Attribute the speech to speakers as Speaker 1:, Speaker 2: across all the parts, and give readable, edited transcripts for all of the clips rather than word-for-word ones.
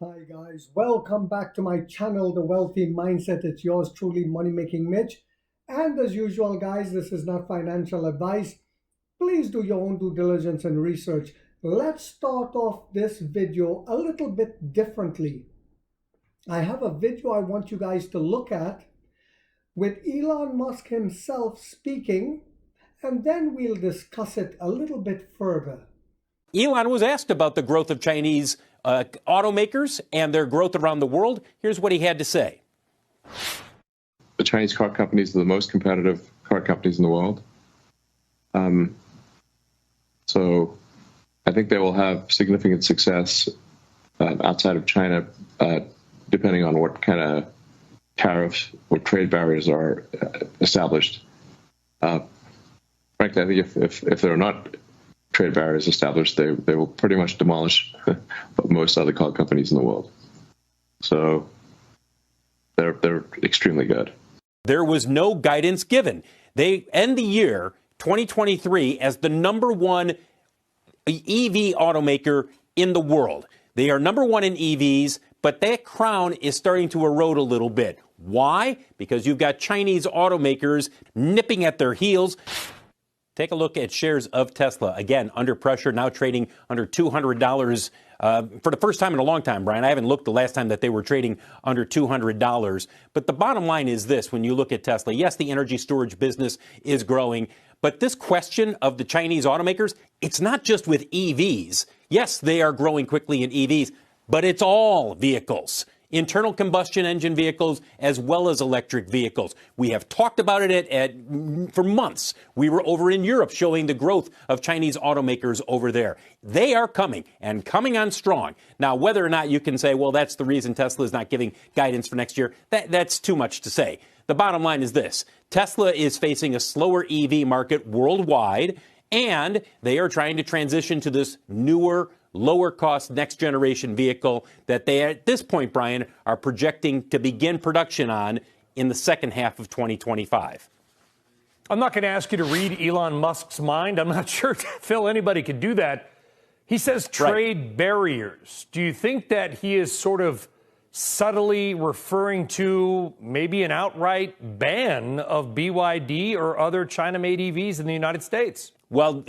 Speaker 1: Hi guys, welcome back to my channel, The Wealthy Mindset. It's yours truly, Money Making Mitch. And as usual, guys, this is not financial advice. Please do your own due diligence and research. Let's start off this video a little bit differently. I have a video I want you guys to look at with Elon Musk himself speaking, and then we'll discuss it a little bit further.
Speaker 2: Elon was asked about the growth of Chinese automakers and their growth around the world. Here's what he had to say.
Speaker 3: The Chinese car companies are the most competitive car companies in the world. So I think they will have significant success outside of China, depending on what kind of tariffs or trade barriers are established. Frankly, I think if there are not trade barriers established, they will pretty much demolish most other car companies in the world. So they're extremely good.
Speaker 2: There was no guidance given. They end the year 2023 as the number one EV automaker in the world. They are number one in EVs, but that crown is starting to erode a little bit. Why? Because you've got Chinese automakers nipping at their heels. Take a look at shares of Tesla. Again, under pressure, now trading under $200 for the first time in a long time, Brian. I haven't looked the last time that they were trading under $200. But the bottom line is this, when you look at Tesla, yes, the energy storage business is growing. But this question of the Chinese automakers, it's not just with EVs. Yes, they are growing quickly in EVs, but it's all vehicles. Internal combustion engine vehicles as well as electric vehicles. We have talked about it for months. We were over in Europe showing the growth of Chinese automakers over there. They are coming and coming on strong. Now, whether or not you can say, well, that's the reason Tesla is not giving guidance for next year, that's too much to say. The bottom line is this. Tesla is facing a slower EV market worldwide, and they are trying to transition to this newer, lower cost next generation vehicle that they at this point, Brian, are projecting to begin production on in the second half of 2025.
Speaker 4: I'm not going to ask you to read Elon Musk's mind. I'm not sure, Phil, anybody could do that. He says trade barriers. Do you think that he is sort of subtly referring to maybe an outright ban of BYD or other China-made EVs in the United States?
Speaker 2: Well,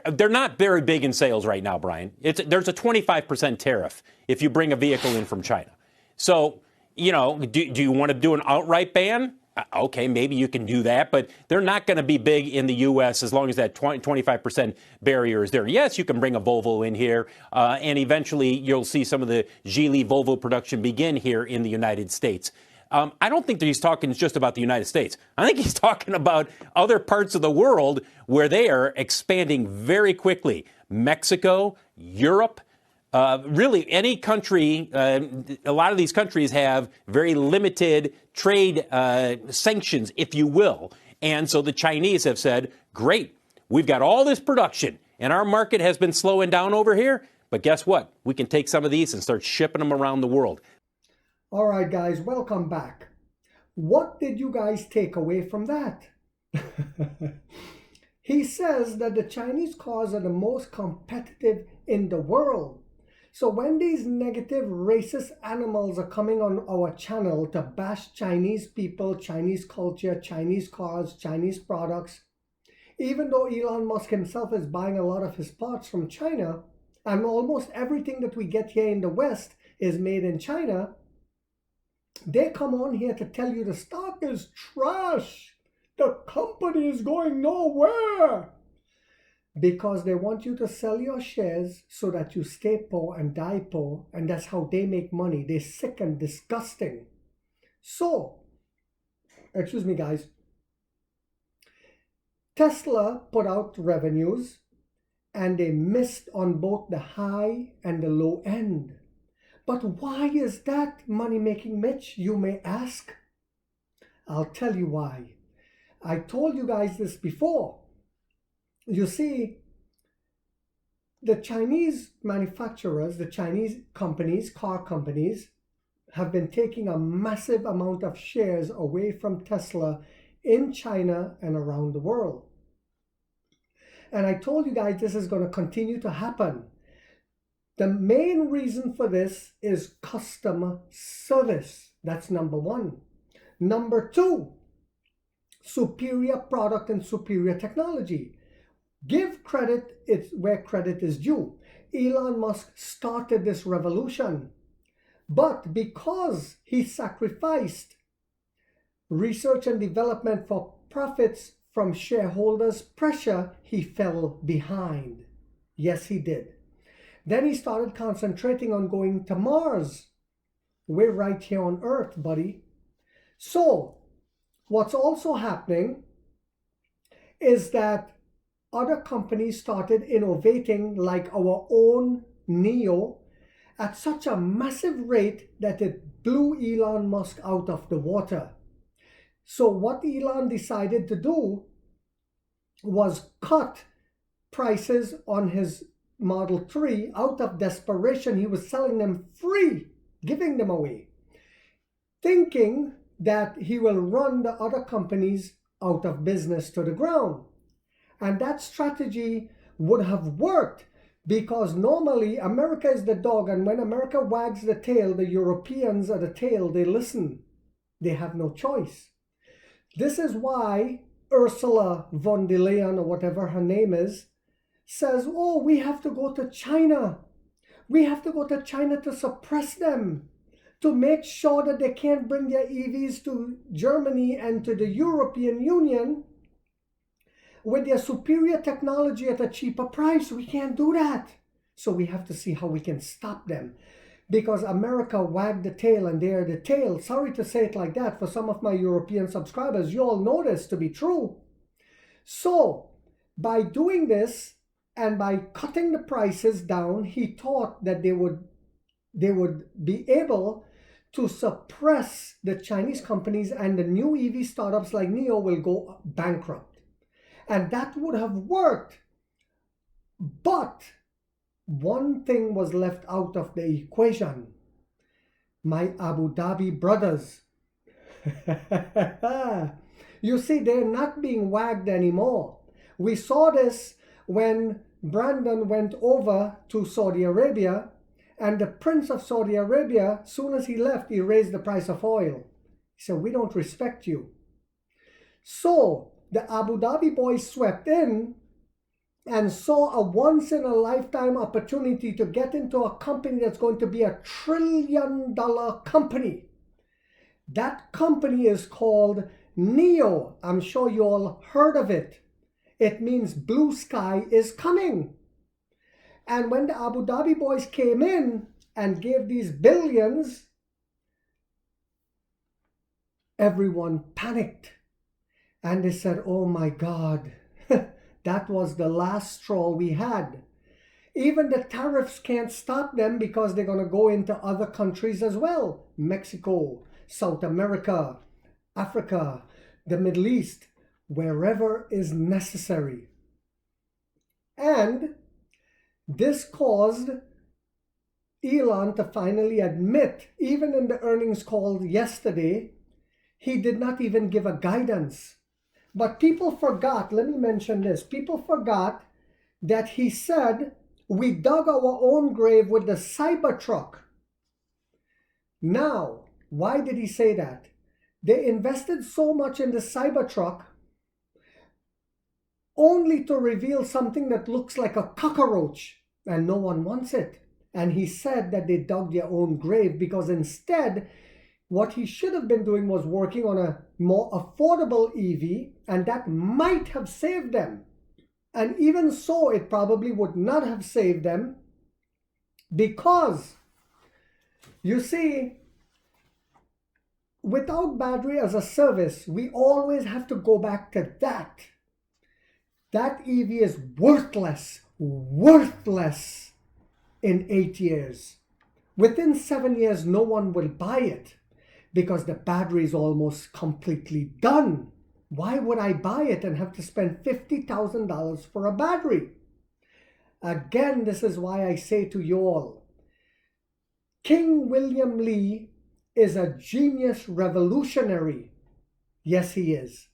Speaker 2: they're not very big in sales right now, Brian. There's a 25% tariff if you bring a vehicle in from China. So, do you want to do an outright ban? Okay, maybe you can do that, but they're not going to be big in the U.S. as long as that 25% barrier is there. Yes, you can bring a Volvo in here, and eventually you'll see some of the Geely Volvo production begin here in the United States. I don't think that he's talking just about the United States. I think he's talking about other parts of the world where they are expanding very quickly. Mexico, Europe, really any country. A lot of these countries have very limited trade sanctions, if you will. And so the Chinese have said, great, we've got all this production and our market has been slowing down over here. But guess what? We can take some of these and start shipping them around the world.
Speaker 1: All right, guys, welcome back. What did you guys take away from that? He says that the Chinese cars are the most competitive in the world. So when these negative racist animals are coming on our channel to bash Chinese people, Chinese culture, Chinese cars, Chinese products, even though Elon Musk himself is buying a lot of his parts from China, and almost everything that we get here in the West is made in China, they come on here to tell you the stock is trash. The company is going nowhere. Because they want you to sell your shares so that you stay poor and die poor. And that's how they make money. They're sick and disgusting. So, excuse me, guys. Tesla put out revenues and they missed on both the high and the low end. But why is that, Money Making Mitch, you may ask? I'll tell you why. I told you guys this before. You see, the Chinese manufacturers, the Chinese companies, car companies, have been taking a massive amount of shares away from Tesla in China and around the world. And I told you guys this is going to continue to happen. The main reason for this is customer service. That's number one. Number two, superior product and superior technology. Give credit where credit is due. Elon Musk started this revolution, but because he sacrificed research and development for profits from shareholders' pressure, he fell behind. Yes, he did. Then he started concentrating on going to Mars. We're right here on Earth, buddy. So, what's also happening is that other companies started innovating like our own NEO at such a massive rate that it blew Elon Musk out of the water. So what Elon decided to do was cut prices on his Model 3 out of desperation. He was selling them free, giving them away, thinking that he will run the other companies out of business to the ground. And that strategy would have worked because normally America is the dog, and when America wags the tail, the Europeans are the tail. They listen. They have no choice. This is why Ursula von der Leyen, or whatever her name is, says, oh, we have to go to China. We have to go to China to suppress them, to make sure that they can't bring their EVs to Germany and to the European Union with their superior technology at a cheaper price. We can't do that. So we have to see how we can stop them. Because America wagged the tail and they're the tail. Sorry to say it like that for some of my European subscribers. You all know this to be true. So by doing this, and by cutting the prices down, he thought that they would be able to suppress the Chinese companies, and the new EV startups like NEO will go bankrupt. And that would have worked. But one thing was left out of the equation. My Abu Dhabi brothers. You see, they're not being wagged anymore. We saw this when Brandon went over to Saudi Arabia, and the Prince of Saudi Arabia, soon as he left, he raised the price of oil. He said, we don't respect you. So the Abu Dhabi boys swept in and saw a once-in-a-lifetime opportunity to get into a company that's going to be $1 trillion company. That company is called NEO. I'm sure you all heard of it. It means blue sky is coming. And when the Abu Dhabi boys came in and gave these billions, everyone panicked. And they said, oh my God, that was the last straw we had. Even the tariffs can't stop them because they're going to go into other countries as well. Mexico, South America, Africa, the Middle East, wherever is necessary. And this caused Elon to finally admit, even in the earnings call yesterday, he did not even give a guidance. But people forgot, let me mention this, people forgot that he said, we dug our own grave with the Cybertruck. Now, why did he say that? They invested so much in the Cybertruck only to reveal something that looks like a cockroach, and no one wants it. And he said that they dug their own grave because instead, what he should have been doing was working on a more affordable EV, and that might have saved them. And even so, it probably would not have saved them because, you see, without battery as a service, we always have to go back to that. That EV is worthless in 8 years. Within 7 years, no one will buy it because the battery is almost completely done. Why would I buy it and have to spend $50,000 for a battery? Again, this is why I say to you all, King William Lee is a genius revolutionary. Yes, he is.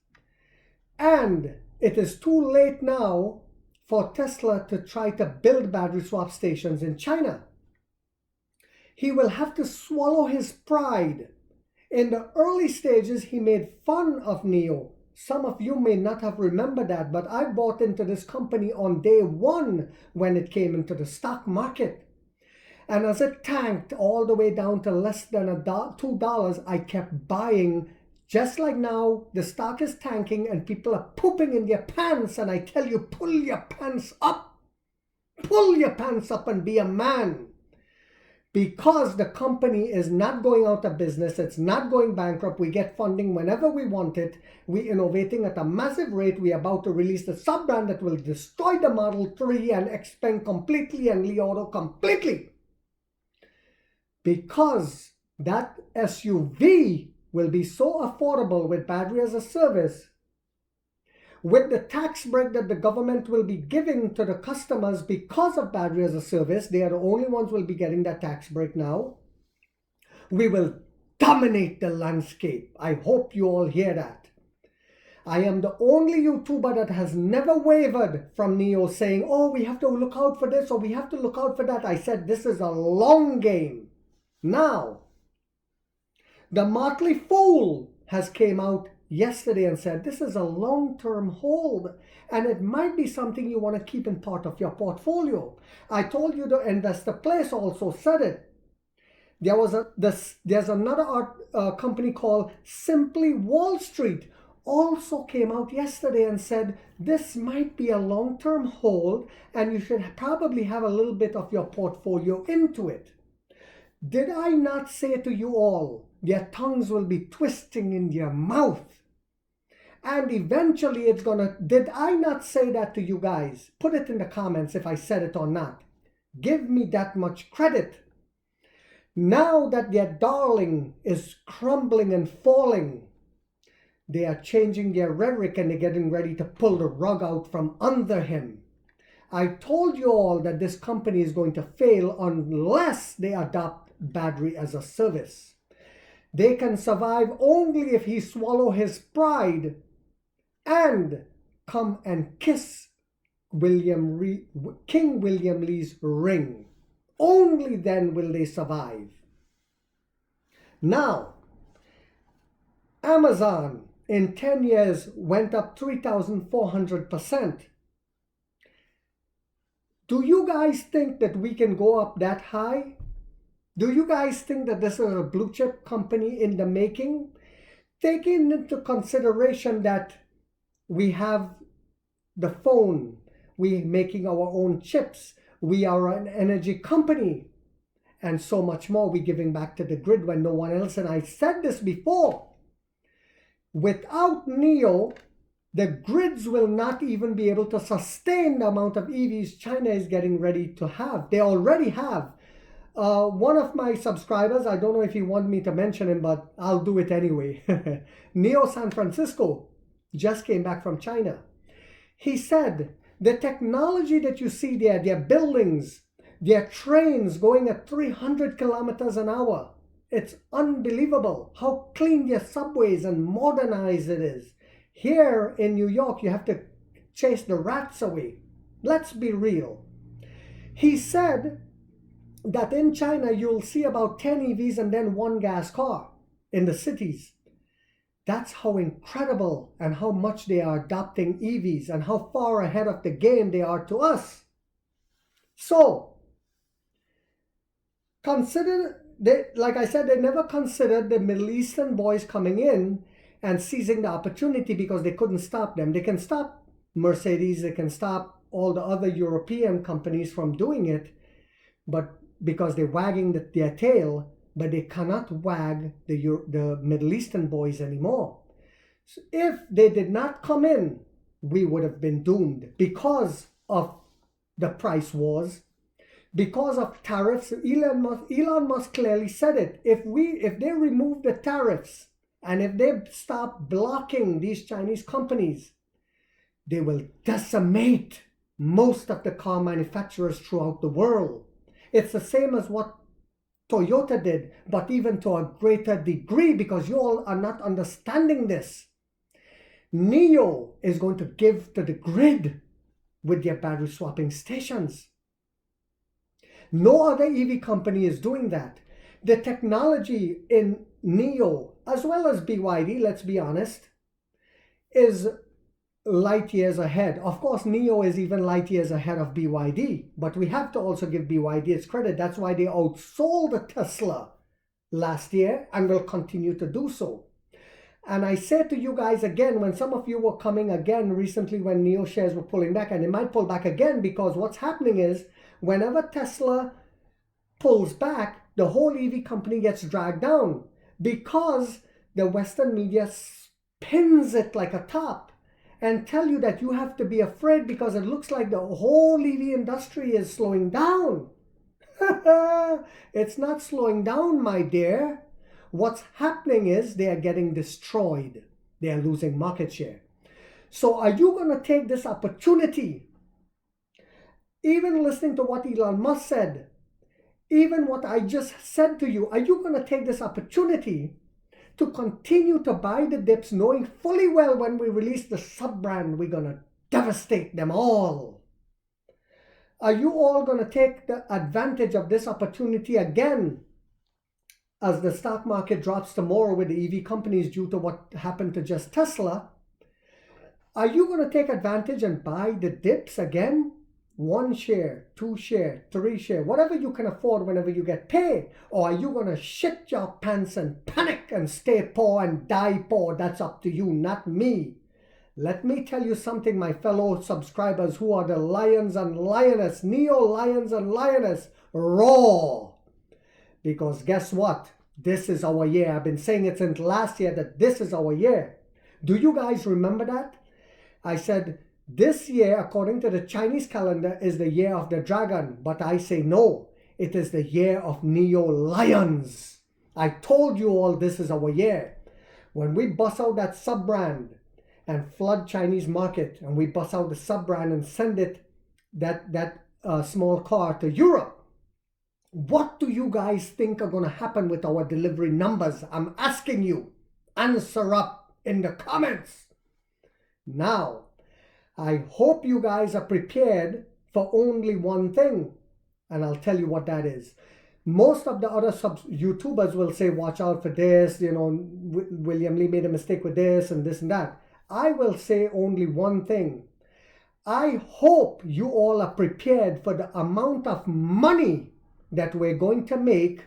Speaker 1: And it is too late now for Tesla to try to build battery swap stations in China. He will have to swallow his pride. In the early stages, he made fun of NIO. Some of you may not have remembered that, but I bought into this company on day one when it came into the stock market. And as it tanked all the way down to less than $2, I kept buying. Just like now, the stock is tanking and people are pooping in their pants. And I tell you, pull your pants up. Pull your pants up and be a man. Because the company is not going out of business, it's not going bankrupt, we get funding whenever we want it, we're innovating at a massive rate, we're about to release the sub-brand that will destroy the Model 3 and Xpeng completely and Li Auto completely. Because that SUV will be so affordable with battery as a service, with the tax break that the government will be giving to the customers because of battery as a service, they are the only ones who will be getting that tax break now. We will dominate the landscape. I hope you all hear that. I am the only YouTuber that has never wavered from NIO saying, oh, we have to look out for this or we have to look out for that. I said, this is a long game. Now, the Motley Fool has came out yesterday and said this is a long-term hold and it might be something you want to keep in part of your portfolio. I told you the Investor Place also said it. There's another company called Simply Wall Street also came out yesterday and said this might be a long-term hold and you should probably have a little bit of your portfolio into it. Did I not say to you all, their tongues will be twisting in their mouth? And eventually it's gonna, did I not say that to you guys? Put it in the comments if I said it or not. Give me that much credit. Now that their darling is crumbling and falling, they are changing their rhetoric and they're getting ready to pull the rug out from under him. I told you all that this company is going to fail unless they adopt battery as a service. They can survive only if he swallow his pride and come and kiss King William Lee's ring. Only then will they survive. Now, Amazon in 10 years went up 3,400%. Do you guys think that we can go up that high? Do you guys think that this is a blue chip company in the making? Taking into consideration that we have the phone, we're making our own chips, we are an energy company, and so much more we're giving back to the grid when no one else, and I said this before, without NIO, the grids will not even be able to sustain the amount of EVs China is getting ready to have. They already have. One of my subscribers, I don't know if he wanted me to mention him, but I'll do it anyway. NIO San Francisco just came back from China. He said, the technology that you see there, their buildings, their trains going at 300 kilometers an hour, it's unbelievable how clean their subways and modernized it is. Here in New York, you have to chase the rats away. Let's be real. He said that in China, you'll see about 10 EVs and then one gas car in the cities. That's how incredible and how much they are adopting EVs and how far ahead of the game they are to us. So, like I said, they never considered the Middle Eastern boys coming in and seizing the opportunity because they couldn't stop them. They can stop Mercedes, they can stop all the other European companies from doing it, but because they're wagging their tail, but they cannot wag the Middle Eastern boys anymore. So if they did not come in, we would have been doomed because of the price wars, because of tariffs. Elon Musk clearly said it. If they remove the tariffs and if they stop blocking these Chinese companies, they will decimate most of the car manufacturers throughout the world. It's the same as what Toyota did, but even to a greater degree, because you all are not understanding this. NIO is going to give to the grid with their battery swapping stations. No other EV company is doing that. The technology in NIO, as well as BYD, let's be honest, is light years ahead. Of course, NIO is even light years ahead of BYD, but we have to also give BYD its credit. That's why they outsold the Tesla last year and will continue to do so. And I said to you guys again, when some of you were coming again recently when NIO shares were pulling back, and they might pull back again, because what's happening is whenever Tesla pulls back, the whole EV company gets dragged down because the Western media spins it like a top and tell you that you have to be afraid because it looks like the whole EV industry is slowing down. It's not slowing down, my dear. What's happening is they are getting destroyed. They are losing market share. So are you going to take this opportunity? Even listening to what Elon Musk said, even what I just said to you, are you going to take this opportunity to continue to buy the dips, knowing fully well when we release the sub-brand, we're going to devastate them all? Are you all going to take the advantage of this opportunity again as the stock market drops tomorrow with the EV companies due to what happened to just Tesla? Are you going to take advantage and buy the dips again? 1 share, 2 share, 3 share, whatever you can afford whenever you get paid? Or are you going to shit your pants and panic and stay poor and die poor? That's up to you, not me. Let me tell you something, my fellow subscribers who are the lions and lioness, NIO lions and lioness, roar. Because guess what? This is our year. I've been saying it since last year that this is our year. Do you guys remember that? I said, this year, according to the Chinese calendar, is the year of the dragon. But I say no, it is the year of NIO lions. I told you all this is our year. When we bust out that sub-brand and flood Chinese market, and we bust out the sub-brand and send it, that small car to Europe, what do you guys think are going to happen with our delivery numbers? I'm asking you. Answer up in the comments. Now, I hope you guys are prepared for only one thing, and I'll tell you what that is. Most of the other YouTubers will say, watch out for this, you know, William Lee made a mistake with this and this and that. I will say only one thing. I hope you all are prepared for the amount of money that we're going to make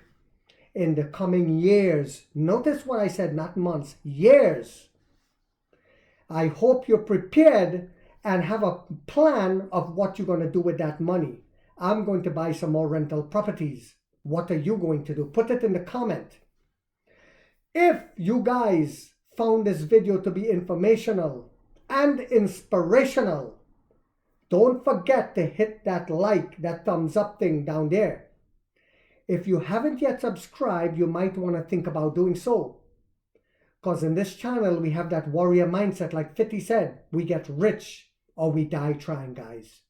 Speaker 1: in the coming years. Notice what I said, not months, years. I hope you're prepared and have a plan of what you're going to do with that money. I'm going to buy some more rental properties. What are you going to do? Put it in the comment. If you guys found this video to be informational and inspirational, don't forget to hit that like, that thumbs up thing down there. If you haven't yet subscribed, you might want to think about doing so. Because in this channel, we have that warrior mindset, like 50 said, we get rich or we die trying, guys.